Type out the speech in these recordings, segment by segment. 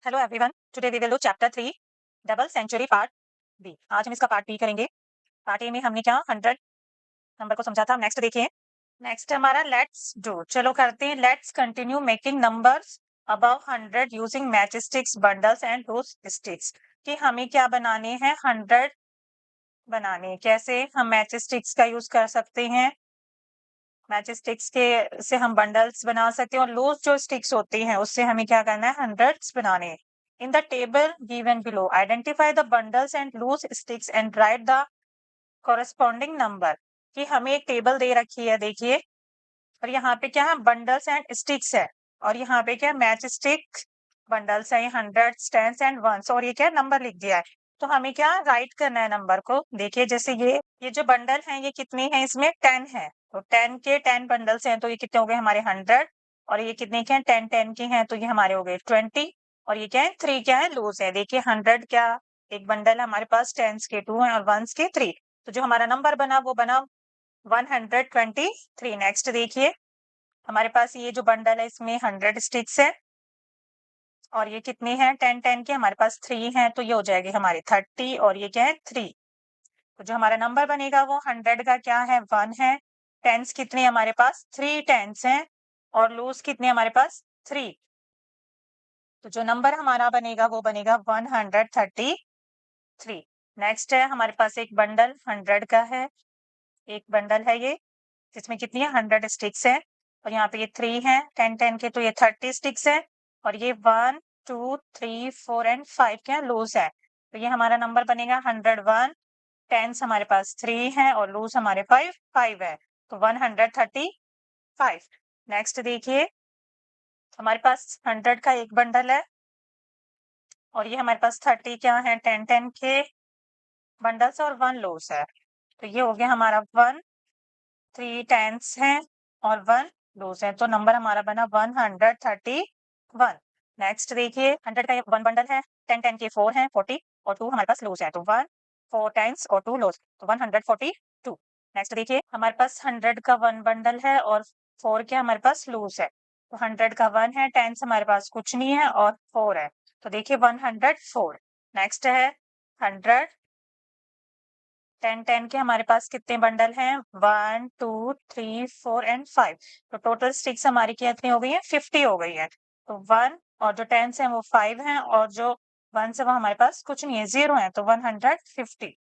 Hello everyone, today we will do chapter 3 double century part B. आज हम इसका part B करेंगे। Part A में हमने क्या 100 नंबर को समझा था। नेक्स्ट देखिए, नेक्स्ट हमारा लेट्स डू, चलो करते हैं। Let's continue making numbers above 100 using match sticks bundles and loose sticks. कि हमें क्या बनाने हैं, 100 बनाने। कैसे हम मैच स्टिक्स का यूज कर सकते हैं, मैच स्टिक्स के से हम बंडल्स बना सकते हैं और लूज जो स्टिक्स होती हैं उससे हमें क्या करना है, हंड्रेड्स बनाने हैं। In the table given below identify the bundles and loose sticks and write the corresponding number. कि हमें एक टेबल दे रखी है, देखिए, और यहाँ पे क्या है, बंडल्स एंड स्टिक्स है, और यहाँ पे क्या मैच स्टिक बंडल्स है, हंड्रेड्स, टेंस एंड वंस, और ये क्या नंबर लिख दिया है। तो हमें क्या राइट करना है नंबर को। देखिए जैसे ये जो बंडल है ये कितनी है, इसमें 10 है, तो 10 के 10 बंडल्स हैं, तो ये कितने हो गए हमारे 100। और ये कितने के हैं, 10 10 के हैं, तो ये हमारे हो गए 20। और ये क्या है, 3 क्या है, लूज है। देखिए 100 क्या एक बंडल है हमारे पास, टेंस के 2 हैं और वंस के 3, तो जो हमारा नंबर बना वो बना 123। नेक्स्ट देखिए, हमारे पास ये जो बंडल है इसमें 100 स्टिक्स है, और ये कितने हैं, 10 10 के, हमारे पास 3 हैं, तो ये हो जाएगी हमारी 30, और ये क्या है 3। तो जो हमारा नंबर बनेगा वो 100 का क्या है, 1 है। टेंस कितने हमारे पास, 3 टेंस हैं, और लूज कितने हमारे पास, 3। तो जो नंबर हमारा बनेगा वो बनेगा 133। नेक्स्ट है हमारे पास एक बंडल 100 का है, एक बंडल है ये, जिसमें कितनी है, 100 स्टिक्स है, और यहाँ पे ये 3 है 10 10 के, तो ये 30 स्टिक्स है, और ये 1 2 3 4 एंड 5 क्या लूज है, तो ये हमारा नंबर बनेगा 101। टेंस हमारे पास 3 है और लूज हमारे 5 5 है, तो 135। नेक्स्ट देखिए, हमारे पास 100 का एक बंडल है, और ये हमारे पास 30 क्या है, 10 10 के बंडल्स और 1 लूज है, तो ये हो गया हमारा 1 3 टेंस हैं और 1 लूज है, तो नंबर हमारा बना 131। नेक्स्ट देखिए, 100 का 1 बंडल है, 10 10 के 4 हैं 40, और 2 हमारे पास लूज है, तो 1 4 टेंस और 2 लूज, तो 142। नेक्स्ट देखिए, हमारे पास 100 का 1 बंडल है और 4 के हमारे पास लूज है, तो 100 का 1 है, टेंस हमारे पास कुछ नहीं है और 4 है, तो देखिए 104। नेक्स्ट है 100 10 10 के, हमारे पास कितने बंडल हैं, 1 2 3 4 एंड 5, तो टोटल स्टिक्स हमारी कितनी हो गई है, 50 हो गई है। तो 1 और जो टेंस हैं वो 5 हैं, और जो 1 है वो हमारे पास कुछ नहीं है, 0 है, तो 150।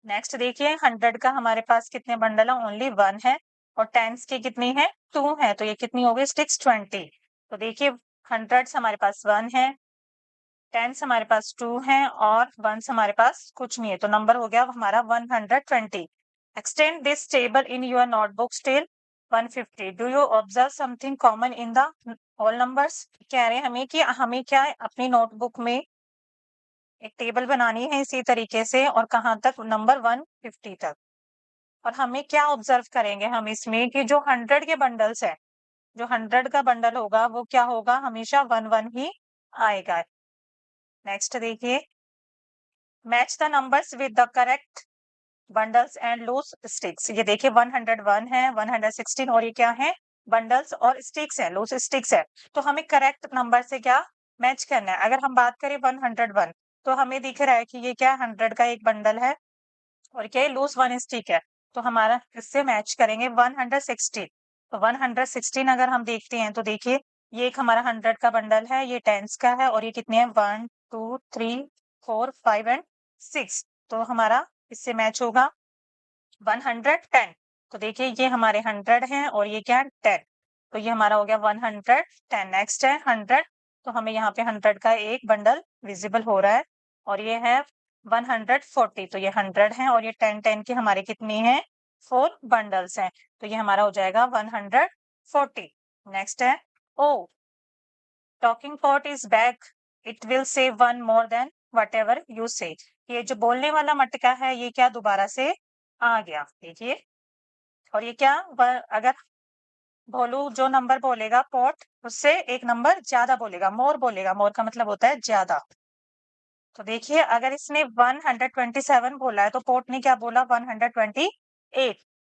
नेक्स्ट देखिए, 100 का हमारे पास कितने बंडल है, ओनली 1 है, और टेंस की कितनी है, 2 है, तो ये कितनी हो गई स्टिक्स 20। तो देखिए 100 हमारे पास 1 है, टेंस हमारे पास 2 हैं और वंस हमारे पास कुछ नहीं है, तो नंबर हो गया हमारा 120। Extend this table in your notebook still 150। Do you observe something common in the all numbers. कह रहे हैं हमें कि हमें क्या है, अपनी नोटबुक में एक टेबल बनानी है इसी तरीके से, और कहाँ तक, नंबर 150 तक। और हमें क्या ऑब्जर्व करेंगे हम इसमें, कि जो 100 के बंडल्स है, जो 100 का बंडल होगा वो क्या होगा, हमेशा 1 1 ही आएगा। नेक्स्ट देखिए, match the numbers with the correct bundles and loose sticks. ये देखिए 101 है, 116, और ये क्या है, बंडल्स और स्टिक्स है, लूज स्टिक्स है, तो हमें करेक्ट नंबर से क्या मैच करना है। अगर हम बात करें 101, तो हमें दिख रहा है कि ये क्या 100 का एक बंडल है, और क्या लूज 1 स्टिक है, तो हमारा इससे मैच करेंगे 116। तो 116 अगर हम देखते हैं तो देखिए, ये एक हमारा 100 का बंडल है, ये टेंस का है, और ये कितने हैं, 1 2 3 4 5 एंड 6, तो हमारा इससे मैच होगा 110। तो देखिए ये हमारे 100 हैं और ये क्या है 10, तो ये हमारा हो गया 110। नेक्स्ट है 100, तो हमें यहाँ पे 100 का एक बंडल विजिबल हो रहा है, और ये है 140, तो ये 100 है, और ये 10 10 के हमारे कितने हैं, 4 बंडल्स हैं, तो ये हमारा हो जाएगा 140। नेक्स्ट है oh, talking pot is back, it will say one more than whatever you say. ये जो बोलने वाला मटका है ये क्या दोबारा से आ गया, देखिए, और ये क्या अगर भोलू जो नंबर बोलेगा पॉट, उससे एक नंबर ज्यादा बोलेगा, मोर बोलेगा, मोर का मतलब होता है ज्यादा। तो देखिए अगर इसने 127 बोला है तो पोर्ट ने क्या बोला, 128।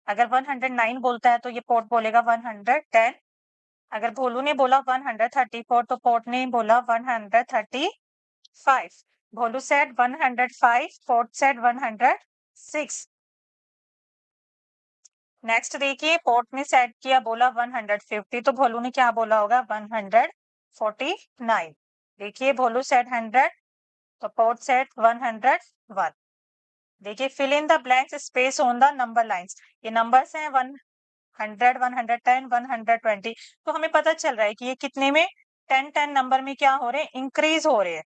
अगर 109 बोलता है तो ये पोर्ट बोलेगा 110। अगर भोलू ने बोला 134 तो पोर्ट ने बोला 135. भोलू said 105, पोर्ट said 106. नेक्स्ट देखिए, पोर्ट ने सेट किया बोला 150, तो भोलू ने क्या बोला होगा 149. देखिए भोलू सेट 100, तो पोर्ट सेट 101. देखिए fill in the blanks space on the number lines. ये नंबर्स हैं 100, 110, 120. तो हमें पता चल रहा है कि ये कितने में 10 नंबर में क्या हो रहे हैं, इंक्रीज हो रहे हैं.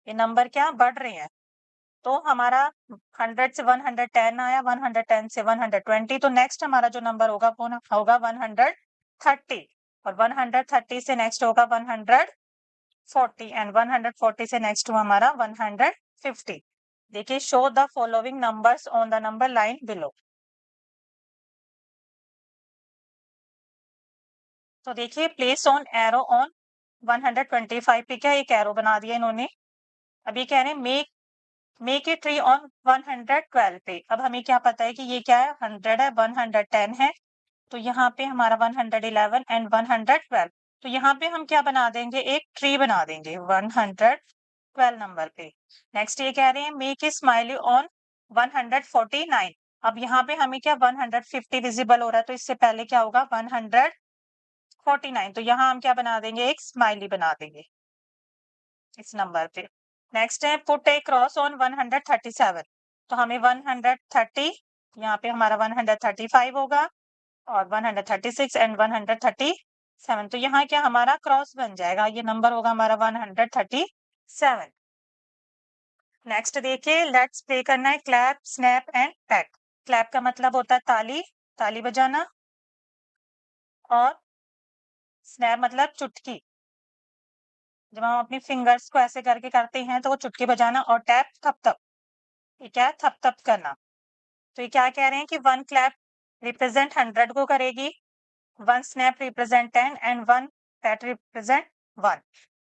ये नंबर क्या बढ़ रहे हैं. तो हमारा 100 से 110 आया, 110 से 120. तो नेक्स्ट हमारा जो नंबर होगा वो होगा 130. और 130 से नेक्स्ट होगा 140. एंड 140 से नेक्स्ट हुआ हमारा 150. देखिए show the following numbers on the number line below. तो देखिए प्लेस ऑन एरो ऑन 125 पे क्या एक एरो बना दिया इन्होंने. अभी कह रहे हैं मेक ए ट्री ऑन 112 पे. अब हमें क्या पता है कि ये क्या है, 100 है, 110 है. तो यहाँ पे हमारा 111 एंड 112. तो यहाँ पे हम क्या बना देंगे, एक ट्री बना देंगे 112 नंबर पे. नेक्स्ट ये कह रहे हैं मेक ए स्माइली ऑन 149. अब यहाँ पे हमें क्या 150 विजिबल हो रहा है, तो इससे पहले क्या होगा 149. तो यहाँ हम क्या बना देंगे, एक स्माइली बना देंगे इस नंबर पे. नेक्स्ट है पुट ए क्रॉस ऑन 137. तो हमें 130, यहाँ पे हमारा 135 होगा, और 136 एंड 137. तो यहाँ क्या हमारा क्रॉस बन जाएगा, ये नंबर होगा हमारा 137. नेक्स्ट देखिए लेट्स प्ले करना है clap, snap and PAT. Clap का मतलब होता है ताली, ताली बजाना. और स्नैप मतलब चुटकी, जब हम अपनी फिंगर्स को ऐसे करके करते हैं तो वो चुटकी बजाना. और टैप थप थप, ये क्या है थप थप करना. तो ये क्या कह रहे हैं कि 1 क्लैप रिप्रेजेंट 100 को करेगी, 1 snap represent 10 and 1 PAT represent 1.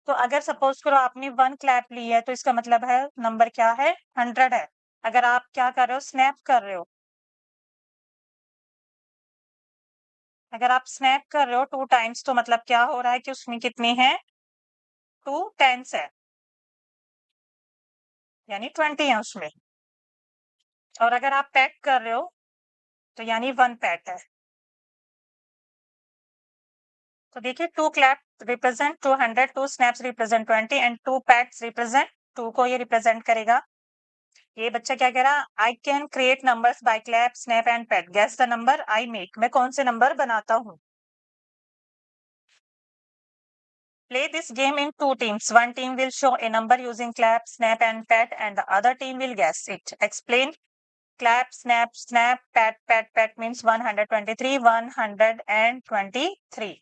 तो अगर सपोज करो आपने 1 क्लैप ली है तो इसका मतलब है नंबर क्या है 100 है. अगर आप क्या कर रहे हो, स्नैप कर रहे हो, अगर आप स्नैप कर रहे हो 2 टाइम्स तो मतलब क्या हो रहा है कि उसमें कितने हैं 2 टेंस है, यानी 20 है उसमें. और अगर आप पैट कर रहे हो तो यानी 1 पैट है. तो देखिए 2 clap represent 200, 2 snaps represent 20 and 2 pets represent 2 को ये रिप्रेजेंट करेगा. ये बच्चा क्या कह रहा, I can create numbers by clap, snap and pat. Guess the number I make. मैं कौन से नंबर बनाता हूँ. Play this game in 2 teams. One team will show a number using clap, snap and pat and the other team will guess it. Explain. Clap, snap, snap, pat, pat, pat means 123, 123.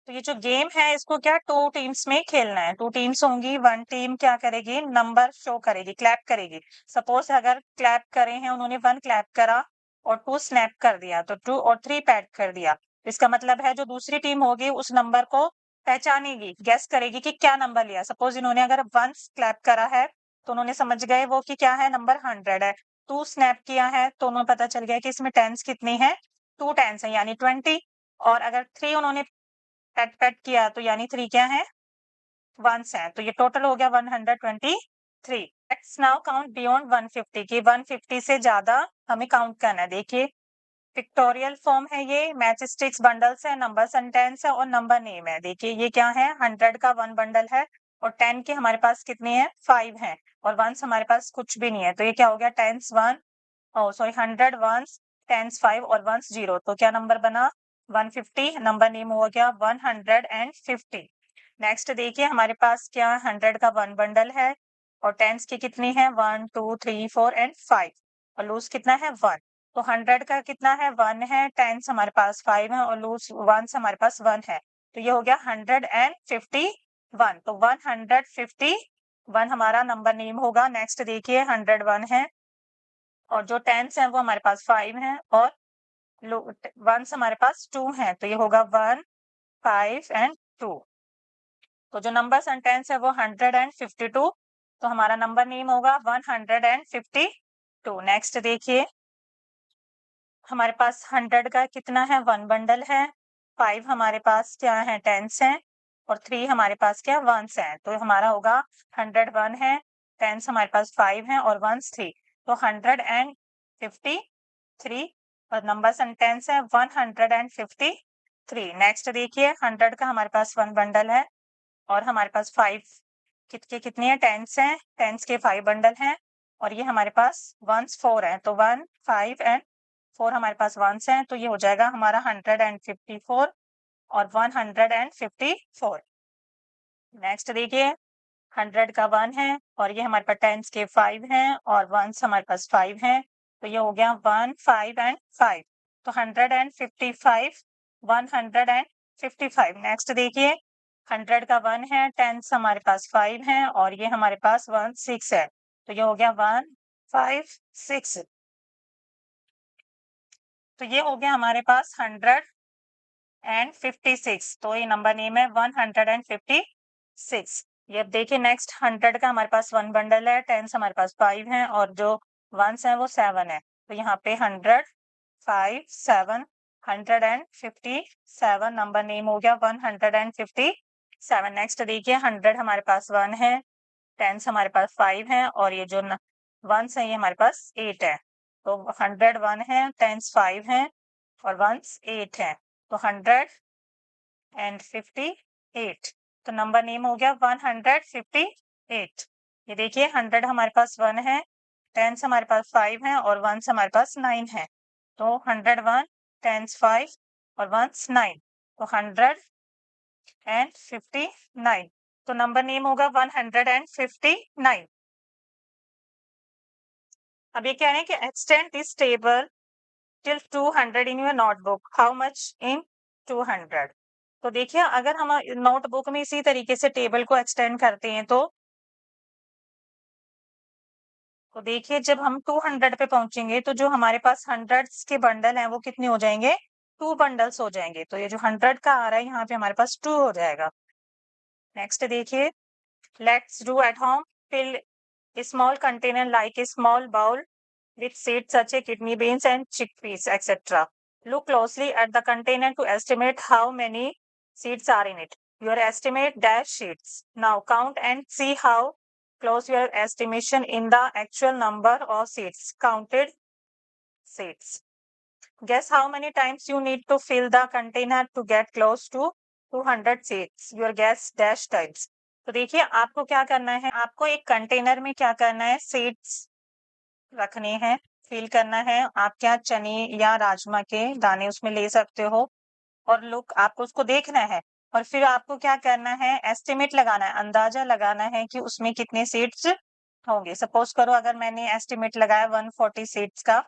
तो ये जो game है इसको क्या 2 teams में खेलना है. 2 teams होंगी, 1 टीम क्या करेगी, नंबर शो करेगी, क्लैप करेगी. सपोज अगर क्लैप करे हैं उन्होंने 1 क्लैप करा और 2 स्नैप कर दिया, तो 2 और 3 पैट कर दिया. इसका मतलब है जो दूसरी टीम होगी उस नंबर को पहचानेगी, गेस करेगी कि क्या नंबर लिया. सपोज इन्होंने अगर 1 क्लैप करा है तो उन्होंने समझ गए वो कि क्या है नंबर 100 है. 2 स्नैप किया है तो उन्हें पता चल गया कि इसमें टेंस कितनी है, 2 टेंस है यानी 20. और अगर 3 उन्होंने पैट पैट किया तो यानी 3 क्या है, 1s है. तो ये टोटल हो गया 123. लेट्स नाउ काउंट बियॉन्ड 150 की 150 से ज्यादा हमें काउंट करना है. देखिए पिक्टोरियल फॉर्म है, ये मैच स्टिक्स बंडल्स है, नंबर सेंटेंस है और नंबर नेम है. देखिए ये क्या है 100 का 1 बंडल है और 10 के हमारे पास कितने हैं 5 हैं और 1s हमारे पास कुछ भी नहीं है. तो ये क्या हो गया 10s 1, ओ सॉरी 100 1s, 10s 5 और 1s 0. तो क्या नंबर बना 150. नंबर नेम हो गया 150. नेक्स्ट देखिए हमारे पास क्या 100 का 1 बंडल है और 10s की कितनी है 1 2 3 4 एंड 5 और लूज कितना है 1. तो 100 का कितना है 1 है, 10s हमारे पास 5 है और लूज 1s हमारे पास 1 है. तो ये हो गया 151. तो 151 हमारा नंबर नेम होगा. नेक्स्ट देखिए 101 है और जो 10s हैं वो हमारे पास 5 हैं और 1s हमारे पास 2 हैं. तो ये होगा 1 5 एंड 2. तो जो नंबर सेंटेंस है वो 152. तो हमारा नंबर नेम होगा 152. नेक्स्ट देखिए हमारे पास 100 का कितना है, 1 बंडल है, 5 हमारे पास क्या है, टेंस हैं, और 3 हमारे पास क्या, वंस हैं। तो हमारा होगा 101 है, टेंस हमारे पास 5 हैं और वंस 3, तो 153 और नंबर्स एंड टेंस है 153। नेक्स्ट देखिए, 100 का हमारे पास 1 बंडल है और हमारे पास 5 कितनी है, टेंस हैं, टेंस के 5 बंडल हैं, और ये हमारे पास वंस 4 हैं, तो 1 5 एंड 4 हमारे पास वंस हैं, तो ये हो जाएगा हमारा 154 और 154। नेक्स्ट देखिए, 100 का 1 है और ये हमारे पास टेंस के 5 हैं और वंस हमारे पास 5 हैं, तो ये हो गया 1 5 एंड 5, तो 155 155। नेक्स्ट देखिए, 100 का 1 है, टेंस हमारे पास 5 हैं और ये हमारे पास 1 6 है, तो ये हो गया 1 5 6। तो ये हो गया हमारे पास 156, तो ये नंबर नेम है 156। ये अब देखिए, नेक्स्ट 100 का हमारे पास 1 बंडल है, टेंस हमारे पास 5 हैं और जो वंस हैं वो 7 है, तो यहाँ पे 100 5 7 157 नंबर नेम हो गया 157। नेक्स्ट देखिए, 100 हमारे पास 1 है, टेंस हमारे पास 5 है और ये जो वंस है ये हमारे पास 8 है, तो 101 है, टेंस 5 है और वंस 8 है, तो 158। तो नंबर नेम हो गया 158। ये देखिए, 100 हमारे पास 1 है, टेंस हमारे पास 5 है और वंस हमारे पास 9 है, तो 101 टेंस 5 और वंस 9, तो 159। तो नंबर नेम होगा 159। अब ये कह रहे हैं कि extend this table till 200 in your notebook, how much in 200। तो देखिए, अगर हम नोटबुक में इसी तरीके से टेबल को एक्सटेंड करते हैं तो देखिए, जब हम 200 पे पहुंचेंगे तो जो हमारे पास हंड्रेड्स के बंडल हैं वो कितने हो जाएंगे, 2 बंडल्स हो जाएंगे, तो ये जो 100 का आ रहा है यहाँ पे हमारे पास 2 हो जाएगा। नेक्स्ट देखिए, let's do at home, fill a small container like a small bowl with seeds such as kidney beans and chickpeas, etc. Look closely at the container to estimate how many seeds are in it. Your estimate dash sheets. Now count and see how close your estimation in the actual number of seeds. Counted seeds. Guess how many times you need to fill the container to get close to 200 seeds. Your guess dash times. तो देखिए, आपको क्या करना है, आपको एक container में क्या करना है, सीड्स रखने हैं, फिल करना है। आप क्या चने या राजमा के दाने उसमें ले सकते हो, और लुक आपको उसको देखना है, और फिर आपको क्या करना है, एस्टिमेट लगाना है, अंदाजा लगाना है कि उसमें कितने सीड्स होंगे। सपोज करो अगर मैंने एस्टिमेट लगाया 140 सीड्स का।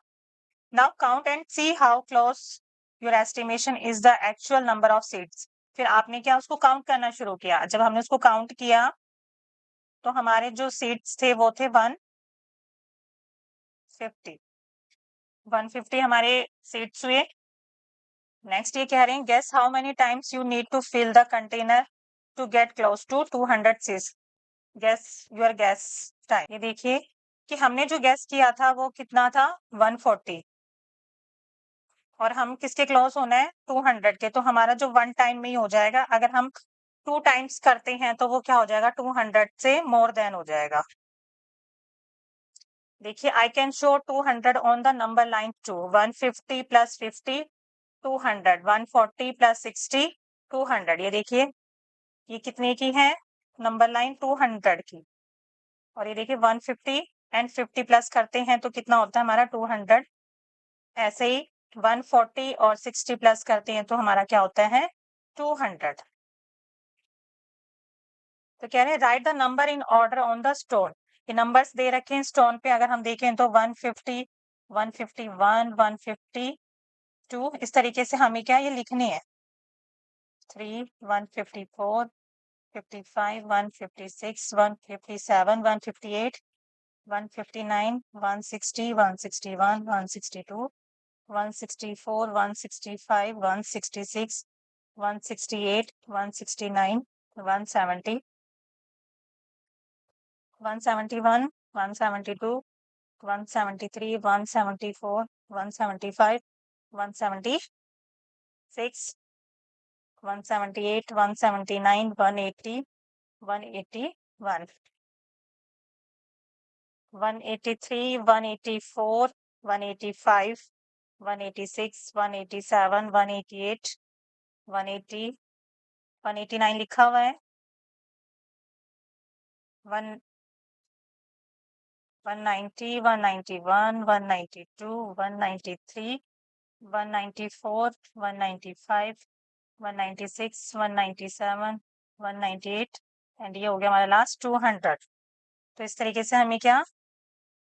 Now count and see how close your estimation is the actual number of seeds. फिर आपने क्या, उसको काउंट करना शुरू किया। जब हमने उसको काउंट किया तो हमारे जो सीड्स थे वो थे 150 150 हमारे सीड्स हुए। नेक्स्ट ये कह रहे हैं, guess how many times you need to fill the container to get close to 200 seeds. Guess your guess time. ये देखिए कि हमने जो गेस किया था वो कितना था, 140, और हम किसके क्लोज होना है, 200 के, तो हमारा जो 1 टाइम में ही हो जाएगा। अगर हम 2 टाइम्स करते हैं तो वो क्या हो जाएगा, 200 से मोर देन हो जाएगा। देखिए, I can show 200 on the number line two, 150 plus 50 200, 140 plus 60 200। ये देखिए, ये कितने की है, नंबर लाइन 200 की, और ये देखिए 150 एंड 50 प्लस करते हैं तो कितना होता है हमारा 200। ऐसे ही 140 और 60 प्लस करते हैं तो हमारा क्या होता है, 200। तो कह रहे हैं, right the number in order on the stone. ये नंबर्स दे रखे हैं स्टोन पे, अगर हम देखें तो 150 151 152, इस तरीके से हमें क्या ये लिखने हैं। 3 154 55 156 157 158 159 160 161 162 164 165 166 168 169 170 171 172 173 174 175 176, 178, 179, 180, 181, 183, 184, 185, 186, 187, 188, 180, 189 लिखा हुआ है, 190, 191, 192, 193, 194, 195, 196, 197, 198 एंड ये हो गया हमारा लास्ट 200। तो इस तरीके से हमें क्या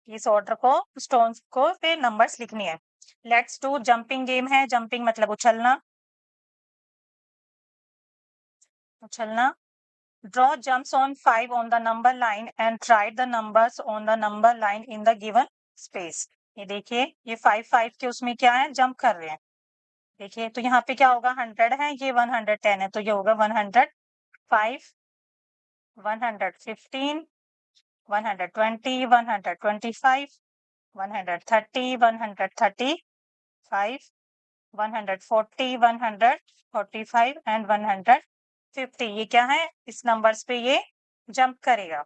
इस ऑर्डर को स्टोन्स को पे नंबर्स लिखनी है। लेट्स डू जंपिंग गेम है। जंपिंग मतलब उछलना, उछलना। Draw jumps on 5 on the number line and write the numbers on the number line in the given space। ये देखिए ये 5 के उसमें क्या है, जंप कर रहे हैं। देखिए तो यहाँ पे क्या होगा, 100 है, ये 110 है, तो ये होगा 105, 115, 120, 125, 130, 135, 140, 145 एंड 150। ये क्या है, इस नंबर्स पे ये जंप करेगा।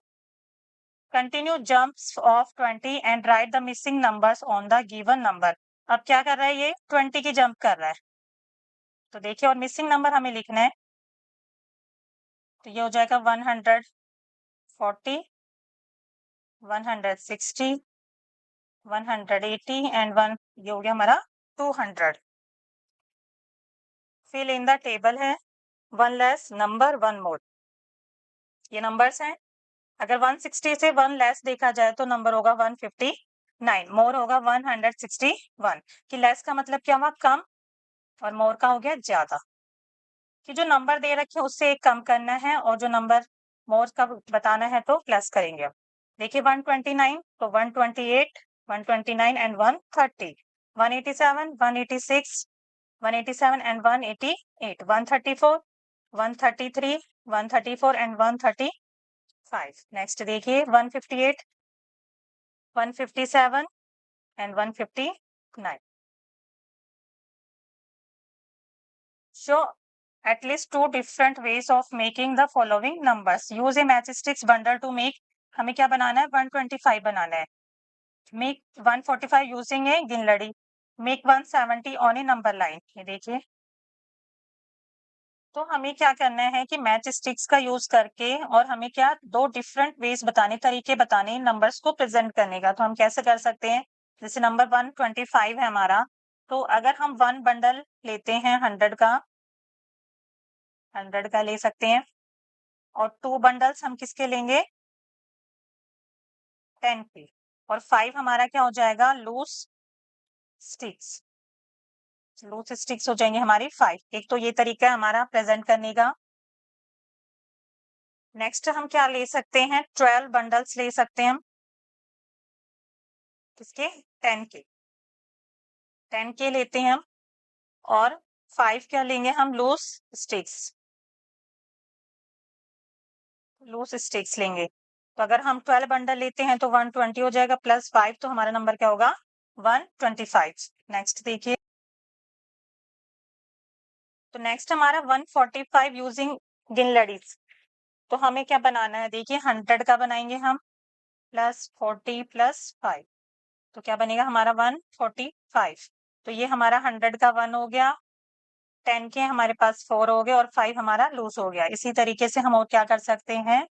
Continue jumps of 20 and write the missing numbers on the given number. अब क्या कर रहा है, ये 20 की जंप कर रहा है, तो देखिए और मिसिंग नंबर हमें लिखना है, तो ये हो जाएगा 140, 160, 180 एंड 1, ये हो गया हमारा 200। फिल इन द टेबल है, 1 लेस नंबर 1 मोर, ये नंबर्स हैं। अगर 160 से 1 लेस देखा जाए तो नंबर होगा 159, मोर होगा 161। कि लेस का मतलब क्या हुआ, कम, और मोर का हो गया ज्यादा। कि जो नंबर दे रखे हैं उससे एक कम करना है और जो नंबर मोर का बताना है तो प्लस करेंगे। देखिए 129 तो 128, 129 एंड 130, 187, 186, 187 एंड 188, 134, 133, 134 एंड 135। नेक्स्ट देखिए 158, 157 and 159. Show at least 2 different ways of making the following numbers. Use a matchsticks bundle to make, हमें क्या बनाना है, 125 बनाना है। Make 145 using a गिनलड़ी। Make 170 on a number line। ये देखिए तो हमें क्या करना है कि मैच स्टिक्स का यूज करके और हमें क्या 2 डिफरेंट वेज बताने, तरीके बताने नंबर्स को प्रेजेंट करने का। तो हम कैसे कर सकते हैं, जैसे नंबर 125 है हमारा, तो अगर हम 1 बंडल लेते हैं 100 का, 100 का ले सकते हैं, और 2 बंडल्स हम किसके लेंगे, 10 के, और 5 हमारा क्या हो जाएगा, लूज स्टिक्स। लूज स्टिक्स हो जाएंगे हमारी 5। एक तो ये तरीका है हमारा प्रेजेंट करने का। नेक्स्ट हम क्या ले सकते हैं, 12 बंडल्स ले सकते हैं हम, किसके, 10 के, 10 के लेते हैं हम, और 5 क्या लेंगे हम, लूज स्टिक्स, लूज स्टिक्स लेंगे। तो अगर हम 12 बंडल लेते हैं तो 120 हो जाएगा, प्लस 5 तो हमारा नंबर क्या होगा, 125। नेक्स्ट देखिए, तो नेक्स्ट हमारा 145 यूजिंग गिनलड़ीज। तो हमें क्या बनाना है, देखिए 100 का बनाएंगे हम, प्लस 40 प्लस 5, तो क्या बनेगा हमारा 145। तो ये हमारा 100 का 1 हो गया, 10 के हमारे पास 4 हो गए, और 5 हमारा लूज हो गया। इसी तरीके से हम और क्या कर सकते हैं,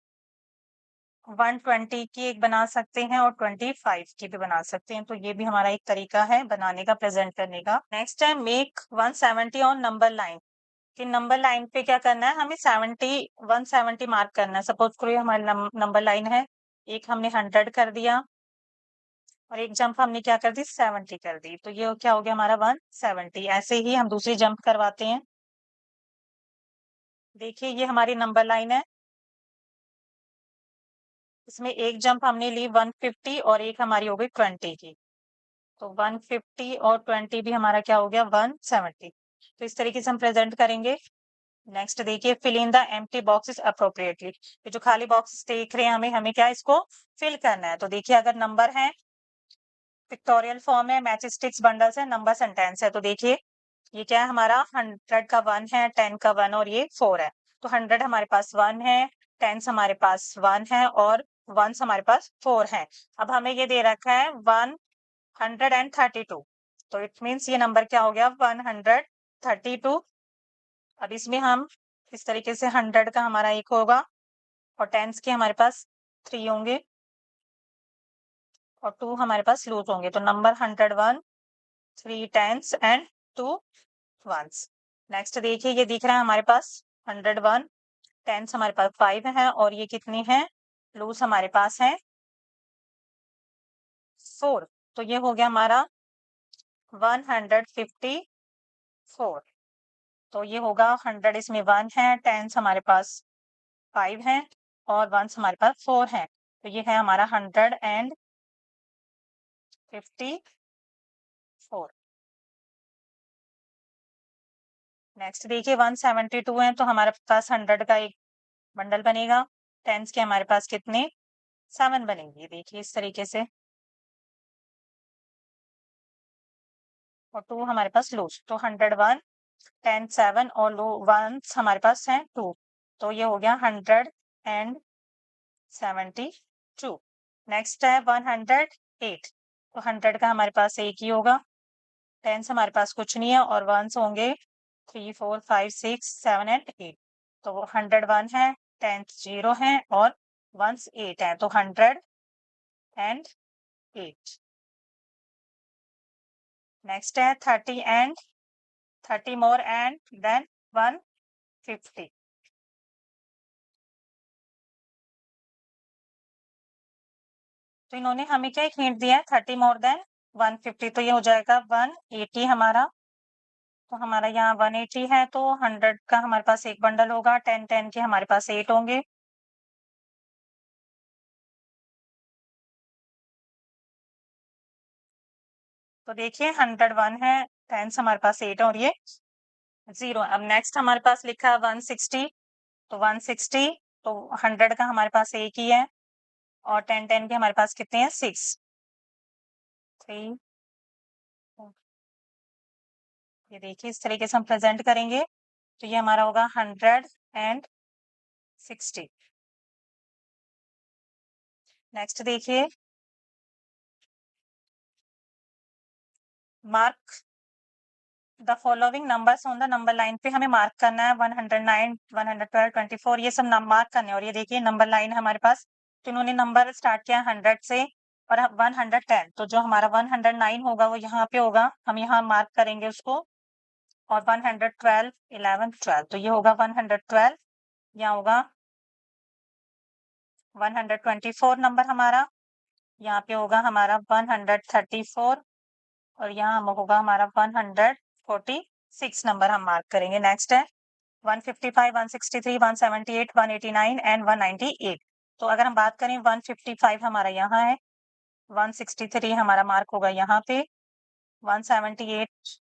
120 की एक बना सकते हैं और 25 की भी बना सकते हैं। तो ये भी हमारा एक तरीका है बनाने का, प्रेजेंट करने का। नेक्स्ट है मेक 170 ऑन नंबर लाइन। कि नंबर लाइन पे क्या करना है, हमें 170 मार्क करना है। सपोज करो ये हमारी नंबर लाइन है, एक हमने 100 कर दिया और एक जंप हमने क्या कर दी, 70 कर दी, तो ये क्या हो गया हमारा 170। ऐसे ही हम दूसरी जंप करवाते हैं। देखिए ये हमारी नंबर लाइन है, इसमें एक जंप हमने ली 150 और एक हमारी हो गई 20 की, तो 150 और 20 भी हमारा क्या हो गया, 170। तो इस तरीके से हम प्रेजेंट करेंगे। नेक्स्ट देखिए, fill in the empty boxes appropriately. ये जो खाली बॉक्स देख रहे हैं हमें क्या इसको फिल करना है। तो देखिए अगर नंबर है पिक्टोरियल फॉर्म है, मैच स्टिक्स, बंडल्स है, नंबर सेंटेंस है। तो देखिए ये क्या है हमारा 100 का 1 है, 10 का 1 और ये 4 है। तो 100 हमारे पास 1 है, 10 हमारे पास 1 है और 1 हमारे पास 4 है। अब हमें ये दे रखा है 132। तो इट मीन्स ये नंबर क्या हो गया 132। अब इसमें हम इस तरीके से 100 का हमारा 1 होगा और टेंस के हमारे पास 3 होंगे और 2 हमारे पास लूज होंगे। तो number 101, 3 tens and 2 ones. Next देखिए ये दिख रहा है हमारे पास 101, टेंस हमारे पास 5 है और ये कितनी है लूज हमारे पास है 4। तो ये हो गया हमारा 154। तो ये होगा 100 इसमें 1 है, टेंस हमारे पास 5 है और वंस हमारे पास 4 है। तो ये है हमारा 154। नेक्स्ट देखिए 172 है तो हमारे पास 100 का एक बंडल बनेगा। टेंस के हमारे पास कितने 7 बनेंगे, देखिए इस तरीके से। और 2 हमारे पास लूज। तो 101, 10, 7 और लो वंस हमारे पास है 2। तो ये हो गया 172। नेक्स्ट है 108। तो 100 का हमारे पास एक ही होगा, टेंस हमारे पास कुछ नहीं है और वंस होंगे 3, 4, 5, 6, 7 एंड 8। तो 101 है, टेंस 0 है और वंस 8 है। तो 108। नेक्स्ट है 30 एंड 30 मोर एंड देन 150। तो इन्होंने हमें क्या एक हिंट दिया है 30 मोर देन 150। तो ये हो जाएगा 180 हमारा। तो हमारा यहाँ 180 है तो 100 का हमारे पास एक बंडल होगा, 10, 10 के हमारे पास 8 होंगे। तो देखिए 101 है, 10 हमारे पास 8 और ये 0। अब नेक्स्ट हमारे पास लिखा है 160। तो 160 तो 100 का हमारे पास एक ही है और 10, 10 के हमारे पास कितने हैं 6, 3। ये देखिए इस तरीके से हम प्रेजेंट करेंगे तो ये हमारा होगा 160। नेक्स्ट देखिए mark the following numbers on the number line पे हमें मार्क करना है 109, 112, 24 ये सब मार्क करने हैं। और ये देखिए नंबर लाइन है हमारे पास। तो इन्होंने नंबर स्टार्ट किया 100 से और 110। तो जो हमारा 109 होगा वो यहाँ पे होगा, हम यहाँ मार्क करेंगे उसको। और 112, 11, 12 तो ये होगा 112। यहाँ होगा 124 नंबर हमारा, यहाँ पे होगा हमारा 134 और यहाँ होगा हमारा 146 नंबर हम मार्क करेंगे। नेक्स्ट है 155, 163, 178, 189 एंड 198। तो अगर हम बात करें 155 हमारा यहाँ है, 163 हमारा मार्क होगा यहाँ पे, 178,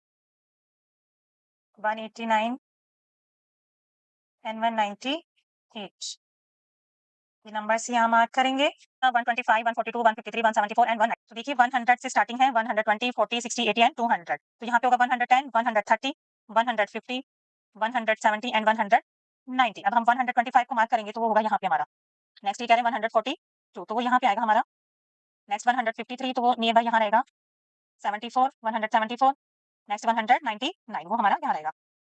189 एंड 198 ये नंबर्स यहाँ मार्क करेंगे। 125, 142, 153, 174 एंड 190। तो देखिए 100 से स्टार्टिंग है 120, 40, 60, 80 एंड 200। तो यहाँ पे होगा 110, 130, 150, 170 एंड 190। अब हम 125 को मार्क करेंगे तो वो होगा यहाँ पे हमारा। नेक्स्ट ये कह रहे हैं 142 तो वो यहाँ पे आएगा हमारा। नेक्स्ट 153 तो वो नियर बाय यहाँ रहेगा। 74, 174, नेक्स्ट 199 वो हमारा यहाँ रहेगा।